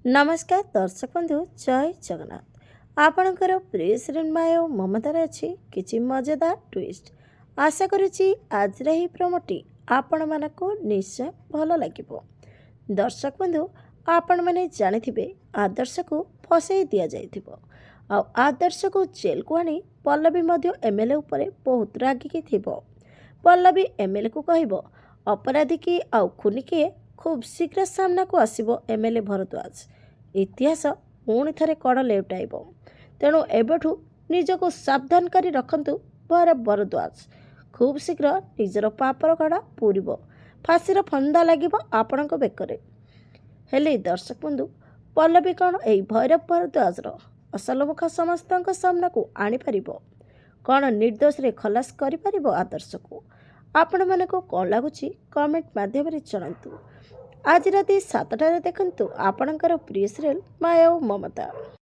नमस्कार दर्शक बंधु जय जगन्नाथ आपणकर प्रिय श्रीमाय ममतार अच्छी किसी मजेदार ट्विस्ट आशा करुच्ची आज ही प्रोमोटी आपण मानक निश्चय भल लगे। दर्शक बंधु आपण मैंने जानी आदर्श को फसई दि जाइथिबो आदर्श को जेल को आनी पल्लवी एमएलए उपरे बहुत रागिकी थिबो। पल्लवी एमएलए को कहबो अपराधी की आउ खुनी किए खूब शीघ्र सामना को आसिबो एमएलए भरद्वाज इतिहास पुणी थे कड़ लेउटाइब। तेणु एबठू निजको सावधान करी रखंतु भरद्वाज खूब शीघ्र निजर पापर कड़ा पूरब फांसीर फंदा लगे आपण बेकरे। हेले दर्शक बंधु पल्लवी कौन यही भैरव भरद्वाजर असल मुख समस्त सामना को आनीपर कौन निर्दोष रे खलास कर आदर्श को आपण मन को कौन लगुच कमेंट माध्यम जनातु। आज राति 7टार देखंतु आपणकर प्रिय सीरियल माया और ममता।